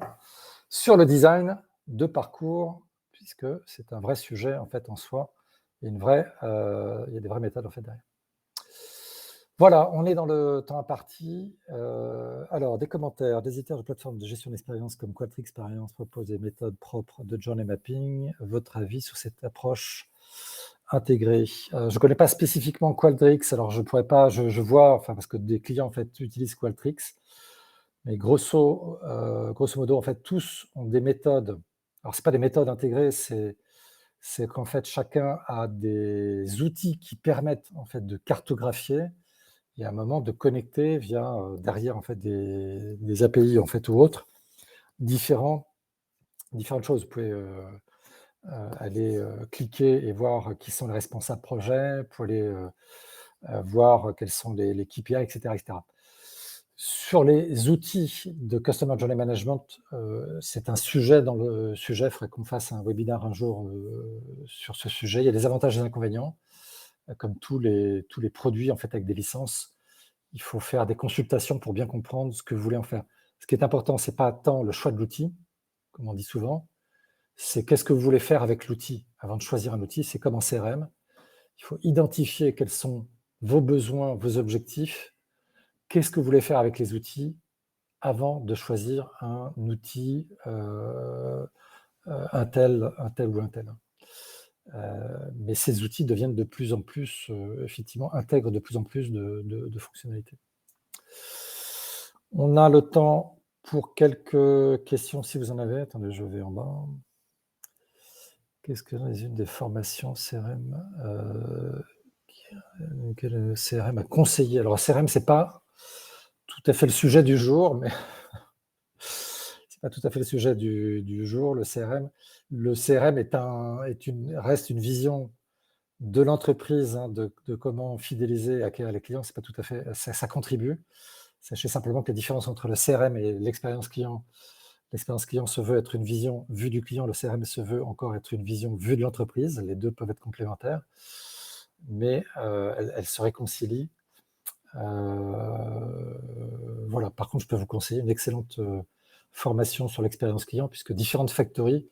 sur le design de parcours, puisque c'est un vrai sujet, en fait, en soi. Il y a des vraies méthodes, en fait, derrière. Voilà, on est dans le temps imparti. Alors, des commentaires. Des éditeurs de plateformes de gestion d'expérience comme Qualtrics Experience proposent des méthodes propres de journey mapping. Votre avis sur cette approche intégrée? Je ne connais pas spécifiquement Qualtrics, alors je ne pourrais pas, je vois, enfin, parce que des clients en fait utilisent Qualtrics, mais grosso modo, en fait, tous ont des méthodes. Alors, ce n'est pas des méthodes intégrées, c'est qu'en fait, chacun a des outils qui permettent en fait de cartographier. Il y a un moment de connecter via derrière en fait des API en fait ou autres différentes choses. Vous pouvez aller cliquer et voir qui sont les responsables projet, vous pouvez aller voir quels sont les KPI, etc., etc. Sur les outils de Customer Journey Management, c'est un sujet dans le sujet. Il faudrait qu'on fasse un webinaire un jour sur ce sujet. Il y a des avantages et des inconvénients, comme tous les produits en fait avec des licences. Il faut faire des consultations pour bien comprendre ce que vous voulez en faire. Ce qui est important, ce n'est pas tant le choix de l'outil, comme on dit souvent, c'est qu'est-ce que vous voulez faire avec l'outil. Avant de choisir un outil, c'est comme en CRM. Il faut identifier quels sont vos besoins, vos objectifs. Qu'est-ce que vous voulez faire avec les outils avant de choisir un outil, un tel ou un tel. Mais ces outils deviennent de plus en plus, effectivement, intègrent de plus en plus de fonctionnalités. On a le temps pour quelques questions, si vous en avez. Attendez, je vais en bas. Qu'est-ce que résume des formations CRM quel CRM a conseillé? Alors, CRM, ce n'est pas tout à fait le sujet du jour, mais c'est pas tout à fait le sujet du jour, le CRM. Le CRM reste une vision de l'entreprise, hein, de comment fidéliser et acquérir les clients. C'est pas tout à fait, ça contribue. Sachez simplement que la différence entre le CRM et l'expérience client se veut être une vision vue du client, le CRM se veut encore être une vision vue de l'entreprise. Les deux peuvent être complémentaires, mais elles se réconcilient. Voilà. Par contre, je peux vous conseiller une excellente formation sur l'expérience client, puisque différentes factories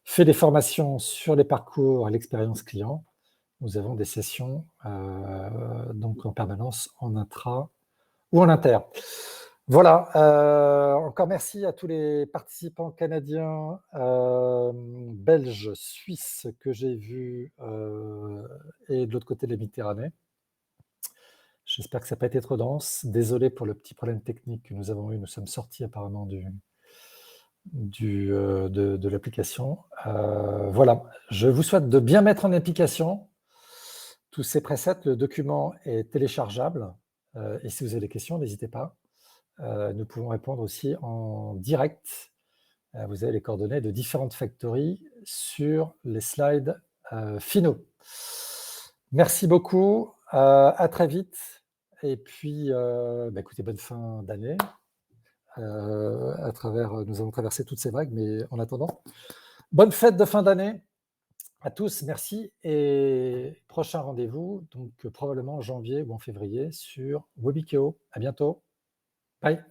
fait des formations sur les parcours et l'expérience client. nous avons des sessions donc en permanence en intra ou en inter. Voilà, encore merci à tous les participants canadiens, belges, suisses que j'ai vus et de l'autre côté de la Méditerranée. J'espère que ça n'a pas été trop dense. Désolé pour le petit problème technique que nous avons eu. Nous sommes sortis apparemment de l'application. Voilà, je vous souhaite de bien mettre en application tous ces presets. Le document est téléchargeable et si vous avez des questions, n'hésitez pas. Nous pouvons répondre aussi en direct. Vous avez les coordonnées de différentes factories sur les slides finaux. Merci beaucoup, à très vite et puis écoutez, bonne fin d'année. Nous avons traversé toutes ces vagues, mais en attendant, bonne fête de fin d'année à tous, merci et prochain rendez-vous, donc probablement en janvier ou en février sur Webikeo. À bientôt. Bye.